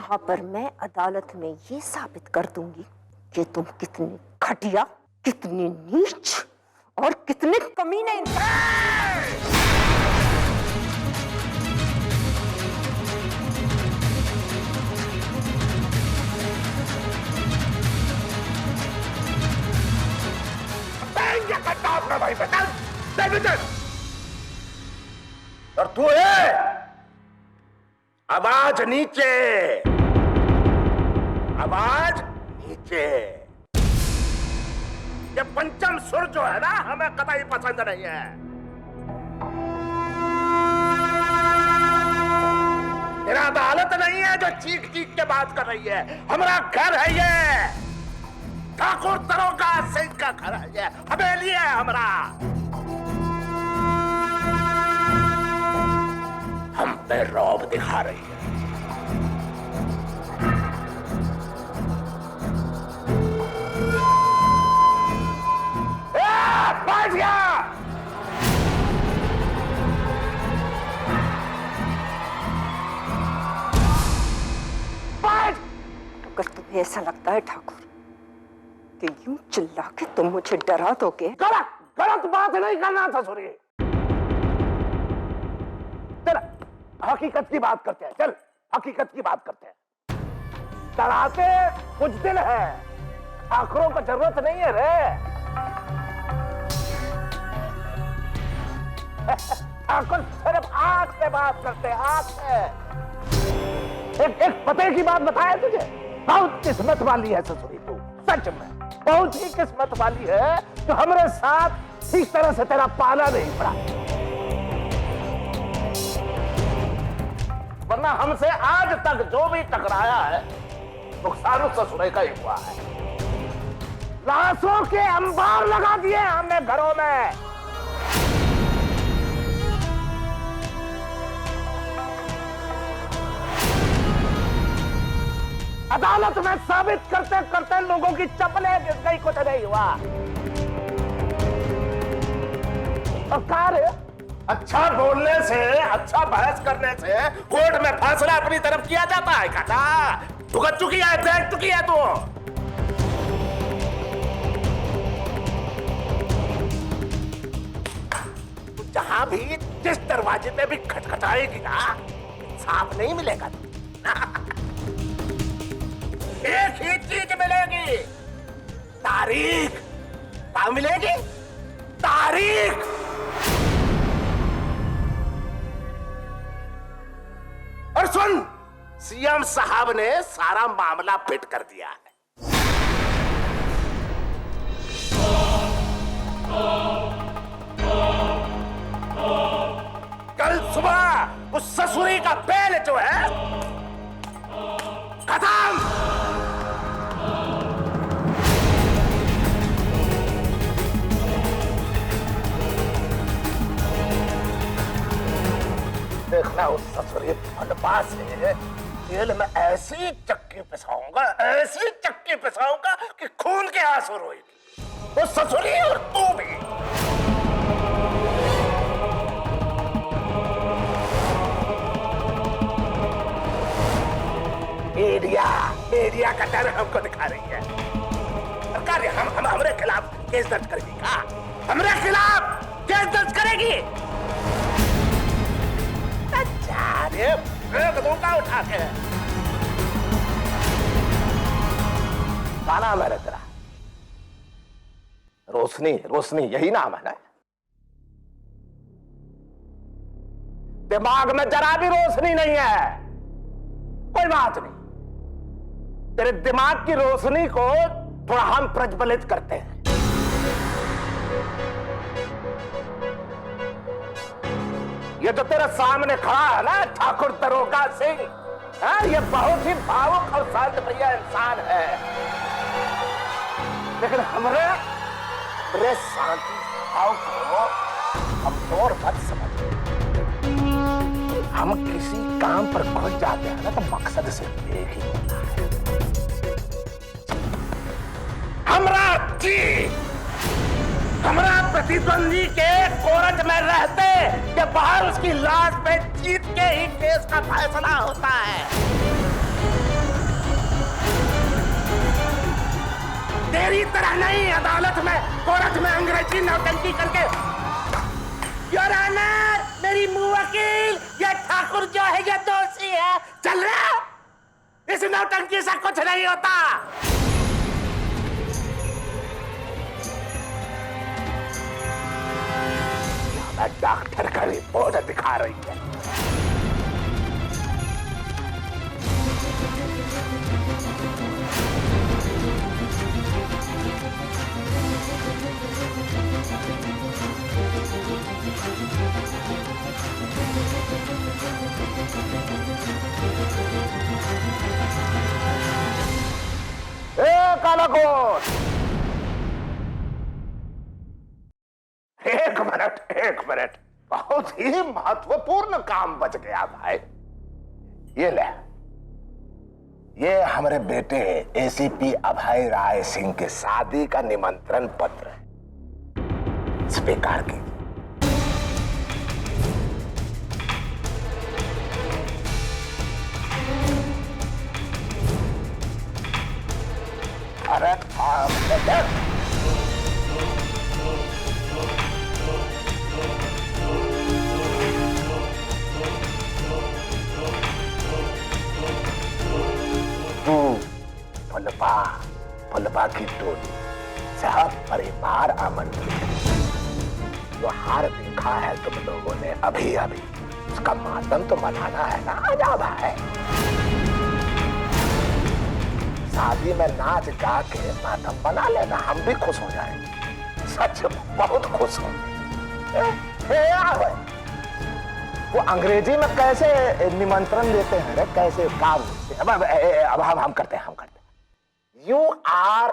वहां पर मैं अदालत में ये साबित कर दूंगी कि तुम कितने घटिया, कितने नीच और कितने कमीने अपना भाई बता और तू है आवाज नीचे, आवाज नीचे। ये पंचम सुर जो है ना हमें कतई पसंद नहीं है। तेरा अदालत नहीं है जो चीख चीख के बात कर रही है, हमारा घर है ये, ठाकुर दरोगा सिंह का घर है ये, हवेली है हमारा। हम पे रौब दिखा रही है। बैठ गया। बैठ। अगर तुम्हें ऐसा लगता है ठाकुर कि यूं चिल्ला के तुम मुझे डरा दोगे, गलत गलत बात नहीं करना था सुनिए। चल हकीकत की बात करते हैं, चल हकीकत की बात करते हैं। डराते कुछ दिल है, आखिरों को जरूरत नहीं है रे। ठाकुर सिर्फ आंख से बात करते हैं, आंख से। एक पते की बात बताया तुझे, बहुत किस्मत वाली है ससुरी तू, सच में बहुत ही किस्मत वाली है जो हमारे साथ इस तरह से तेरा पाला नहीं पड़ा, वरना हमसे आज तक जो भी टकराया है नुकसान उस ससुरे का ही हुआ है। लाशों के अंबार लगा दिए हमने घरों में। अदालत में साबित करते करते लोगों की चप्पलें गिर गई, कुछ नहीं हुआ। और कार्य अच्छा बोलने से, अच्छा बहस करने से कोर्ट में फैसला अपनी तरफ किया जाता है। काका भुगत चुकी है, देख चुकी है तू। जहां भी जिस दरवाजे पे भी खटखटाएगी ना, इंसाफ नहीं मिलेगा। एक ही चीज मिलेगी, तारीख। क्या मिलेगी? तारीख। और सुन, सीएम साहब ने सारा मामला पिट कर दिया है। कल सुबह उस ससुरी का बेल जो है खत्म। देखना उस ससुरी फंडपा से जेल में ऐसी चक्की पिसाऊंगा, ऐसी चक्की पिसाऊंगा कि खून के आंसू रोएगी वो ससुरी और तू भी। एरिया का डर हमको दिखा रही है सरकार। हम हमारे खिलाफ केस दर्ज करेगी क्या? हमारे खिलाफ केस दर्ज करेगी? फेंक दूंगा उठा के। क्या नाम है तेरा? रोशनी, रोशनी यही नाम है ना? दिमाग में जरा भी रोशनी नहीं है। कोई बात नहीं, तेरे दिमाग की रोशनी को थोड़ा हम प्रज्वलित करते हैं। ये जो तेरे सामने खड़ा है ना ठाकुर दरोगा सिंह, ये बहुत ही भावुक और शांत प्रिय इंसान है, लेकिन हमारे शांति भाव को कमजोर मत समझ। हम किसी काम पर खुद जाते हैं ना तो मकसद सिर्फ एक ही होता है, हमारा प्रतिद्वंदी के कोरट में रहते कि बाहर उसकी लाश पे जीत के ही केस का फैसला होता है। तेरी तरह नहीं अदालत में कोर्ट में अंग्रेजी नौटंकी करके। योर ऑनर, मेरी मुवक्किल, ये ठाकुर जो है ये दोषी है। चल रहा, इस नौटंकी से कुछ नहीं होता। डॉक्टर का रिपोर्ट दिखा रही है। काला कोट, एक मिनट, बहुत ही महत्वपूर्ण काम बच गया भाई। ये ले, ये हमारे बेटे एसीपी अभय राय सिंह के शादी का निमंत्रण पत्र है, स्वीकार कीजिए। अरे फुलपा की टोली सब परिवार आमंत्रित। जो हार देखा है तुम लोगों ने अभी अभी, उसका मातम तो मनाना है ना। आजा भाई, शादी में नाच गा के मातम बना लेना, हम भी खुश हो जाएंगे। सच बहुत खुश होंगे। वो अंग्रेजी में कैसे निमंत्रण देते हैं रे, कैसे काम होते हैं? अब हम करते हैं। You are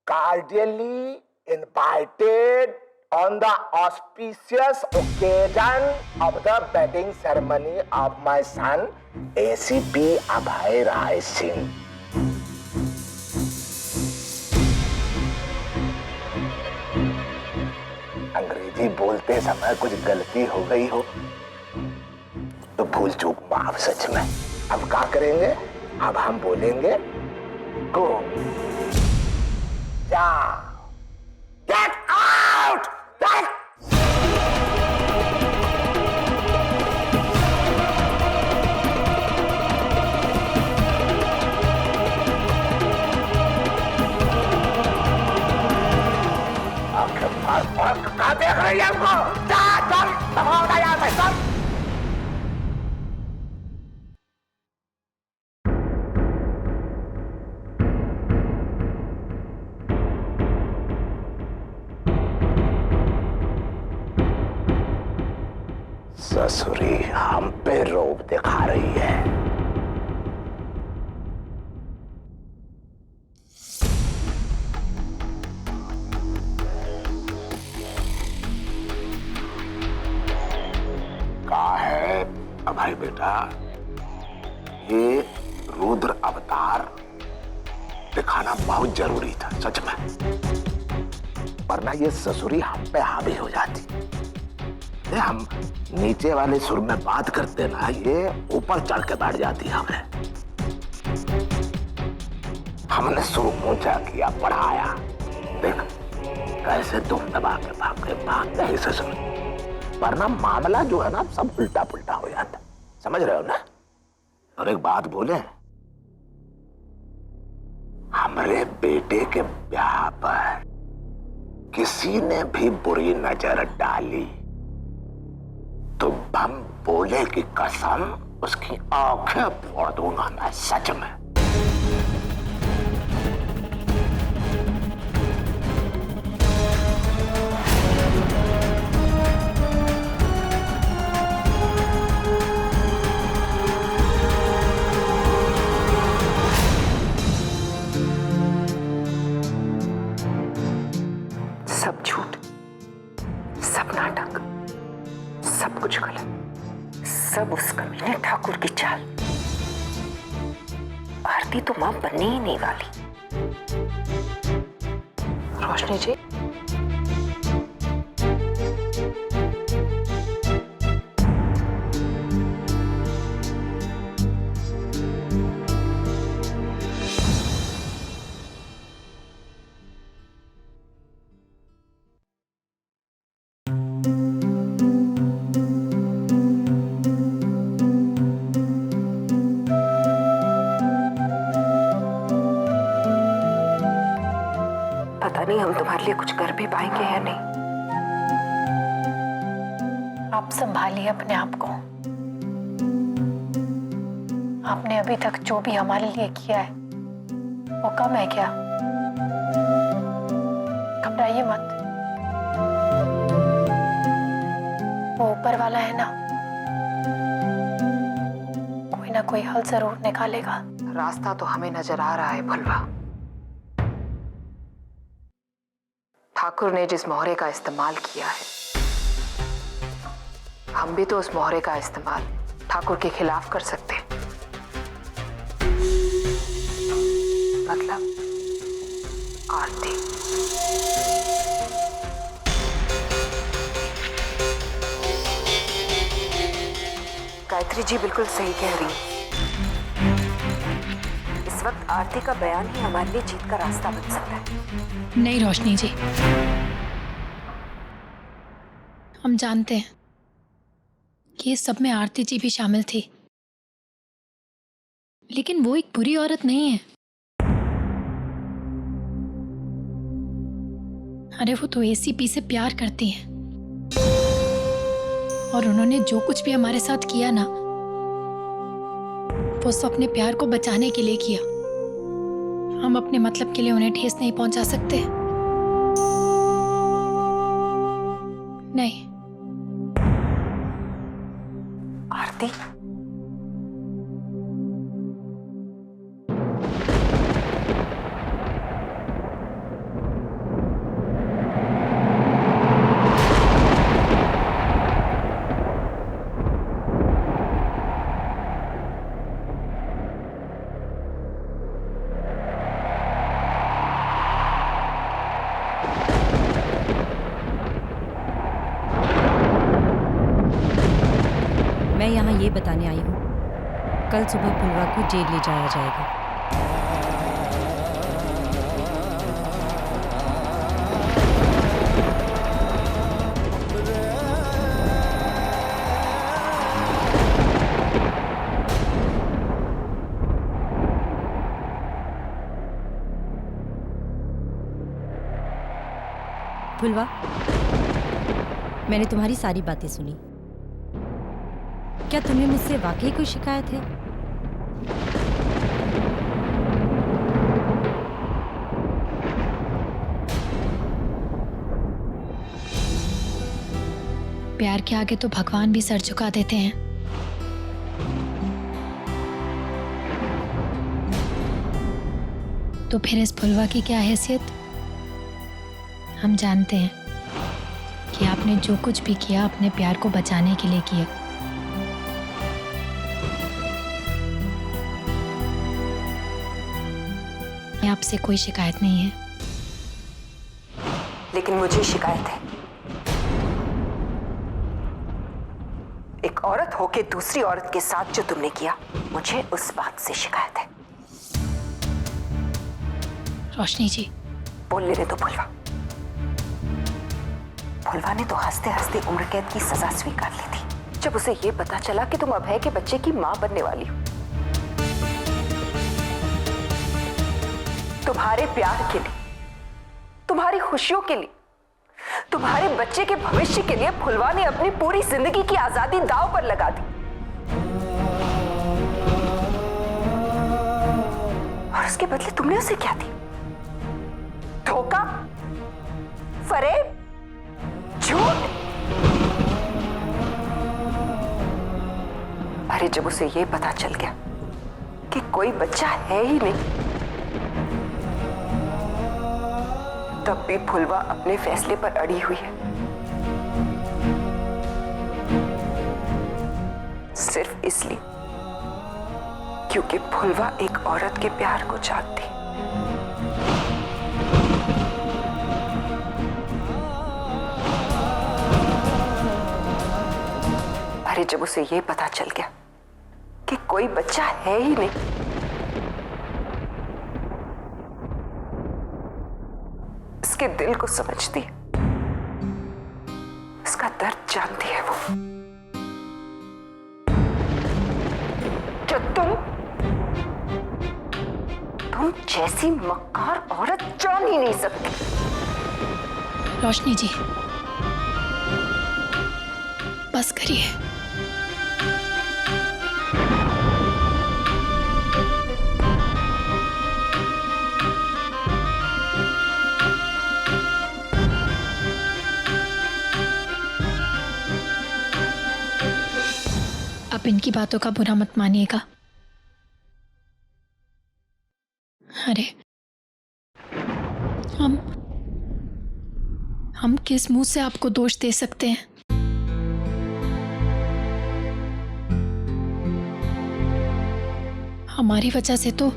cordially invited on the auspicious occasion of the wedding ceremony of my son, ACP Abhay Rai Singh. अंग्रेजी बोलते समय कुछ गलती हो गई हो तो भूल चूक माफ। सच में अब क्या करेंगे? अब हम बोलेंगे Go. Down. Get out! Get! कहाँ देख रही है हमको? चल, दबाओ यहाँ से, चल। ससुरी हम पे रोब दिखा रही है। कहा है अभय बेटा, ये रुद्र अवतार दिखाना बहुत जरूरी था सच में, वरना ये ससुरी हम पे हावी हो जाती। हम नीचे वाले सुर में बात करते ना, ये ऊपर चढ़ के बैठ जाती हमें। हमने सुर ऊंचा किया, बढ़ाया, देख कैसे तुम दबा के भाग गए ससुर। वरना मामला जो है ना सब उल्टा पुल्टा हो जाता। समझ रहे हो ना? और एक बात बोले, हमारे बेटे के ब्याह पर किसी ने भी बुरी नजर डाली तो हम बोले की कसम उसकी आंखें फोड़ दूंगा मैं। सच में सब झूठ, सब नाटक, सब कुछ गलत, सब उस कमीने ठाकुर की चाल। आरती तो मां बनने ही नहीं वाली। रोशनी जी, तुम्हारे लिए कुछ कर भी पाएंगे या नहीं। आप संभालिए अपने आप को। आपने अभी तक जो भी हमारे लिए किया है वो कम है क्या? घबराइए मत, वो ऊपर वाला है ना, कोई ना कोई हल जरूर निकालेगा। रास्ता तो हमें नजर आ रहा है भुलवा। ठाकुर ने जिस मोहरे का इस्तेमाल किया है, हम भी तो उस मोहरे का इस्तेमाल ठाकुर के खिलाफ कर सकते हैं। मतलब आरती। गायत्री जी बिल्कुल सही कह रही है। इस वक्त आरती का बयान ही हमारे लिए जीत का रास्ता बन सकता है। नहीं रोशनी जी, हम जानते हैं कि इस सब में आरती जी भी शामिल थी, लेकिन वो एक बुरी औरत नहीं है। अरे वो तो एसीपी से प्यार करती हैं, और उन्होंने जो कुछ भी हमारे साथ किया ना, वो सब अपने प्यार को बचाने के लिए किया। हम अपने मतलब के लिए उन्हें ठेस नहीं पहुंचा सकते। नहीं। आरती, मैं यहाँ ये बताने आई हूँ, कल सुबह फुलवा को जेल ले जाया जाएगा। फुलवा, मैंने तुम्हारी सारी बातें सुनी। क्या तुम्हें मुझसे वाकई कोई शिकायत है? प्यार के आगे तो भगवान भी सर झुका देते हैं। तो फिर इस फुलवा की क्या हैसियत? हम जानते हैं कि आपने जो कुछ भी किया अपने प्यार को बचाने के लिए किया। आपसे कोई शिकायत नहीं है, लेकिन मुझे शिकायत है। एक औरत होके दूसरी औरत के साथ जो तुमने किया, मुझे उस बात से शिकायत है। रोशनी जी, बोल लेने दो भुलवा। भुलवा ने तो हंसते हंसते उम्र कैद की सजा स्वीकार ली थी जब उसे ये पता चला कि तुम अभय के बच्चे की मां बनने वाली हो। तुम्हारे प्यार के लिए, तुम्हारी खुशियों के लिए, तुम्हारे बच्चे के भविष्य के लिए फुलवा ने अपनी पूरी जिंदगी की आजादी दांव पर लगा दी। और उसके बदले तुमने उसे क्या दी? धोखा, फरेब, झूठ। अरे जब उसे यह पता चल गया कि कोई बच्चा है ही नहीं, तब भी फुलवा अपने फैसले पर अड़ी हुई है, सिर्फ इसलिए क्योंकि फुलवा एक औरत के प्यार को जानती। अरे जब उसे यह पता चल गया कि कोई बच्चा है ही नहीं, इसके दिल को समझती है, इसका दर्द जानती है वो। जो तुम जैसी मक्कार औरत जान ही नहीं सकती। रोशनी जी, बस करिए। आप इनकी बातों का बुरा मत मानिएगा। अरे हम किस मुंह से आपको दोष दे सकते हैं? हमारी वजह से तो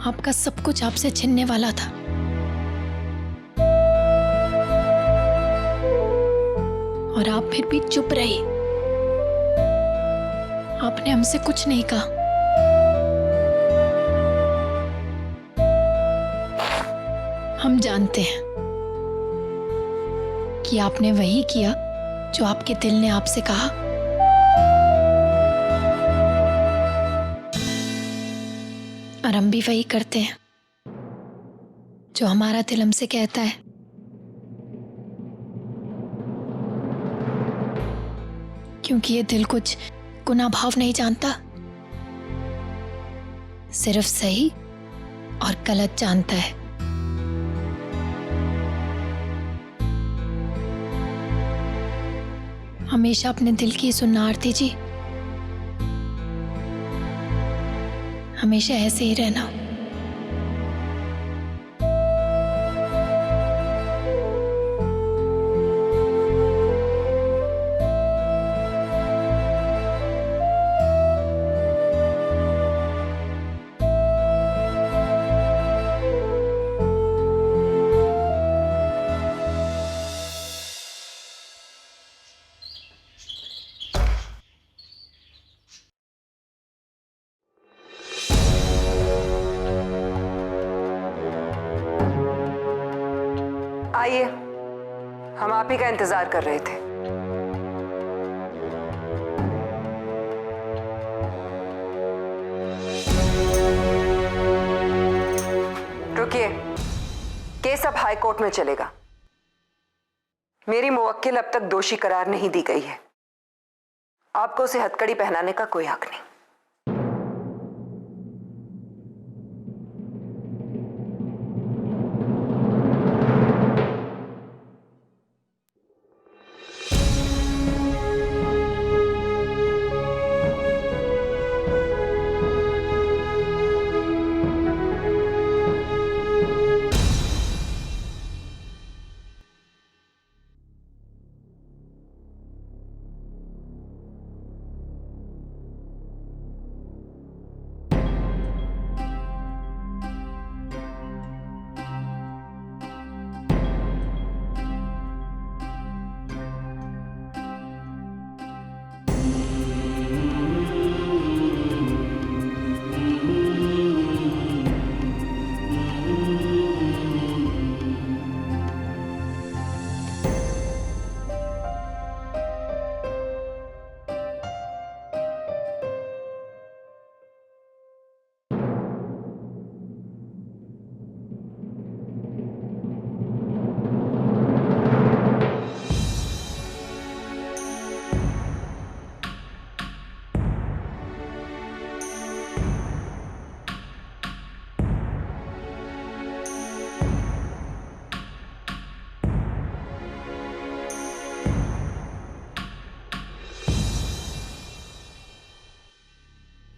आपका सब कुछ आपसे छिनने वाला था। और आप फिर भी चुप रही। आपने हमसे कुछ नहीं कहा। हम जानते हैं कि आपने वही किया जो आपके दिल ने आपसे कहा। और हम भी वही करते हैं जो हमारा दिल हमसे कहता है। क्योंकि ये दिल कुछ गुनाह भाव नहीं जानता, सिर्फ सही और गलत जानता है। हमेशा अपने दिल की सुनना आरती जी, हमेशा ऐसे ही रहना। आइए, हम आप ही का इंतजार कर रहे थे। रुकिए, केस अब हाई कोर्ट में चलेगा। मेरी मुवक्किल अब तक दोषी करार नहीं दी गई है। आपको उसे हथकड़ी पहनाने का कोई हक नहीं।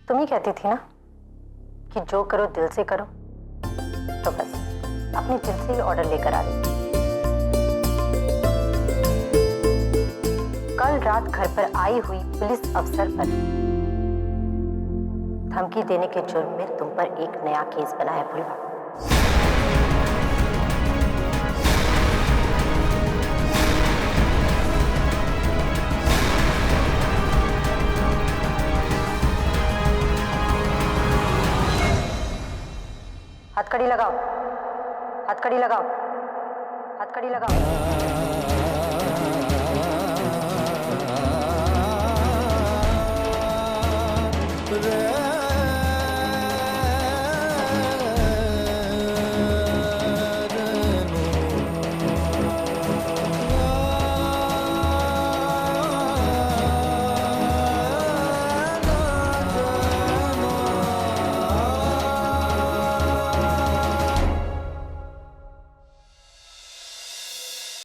तुम ही कहती थी ना कि जो करो दिल से करो, तो बस अपने दिल से ही ऑर्डर लेकर आ रही। कल रात घर पर आई हुई पुलिस अफसर पर धमकी देने के जुर्म में तुम पर एक नया केस बनाया पुलवा। हथकड़ी लगाओ, हथकड़ी लगाओ, हथकड़ी लगाओ।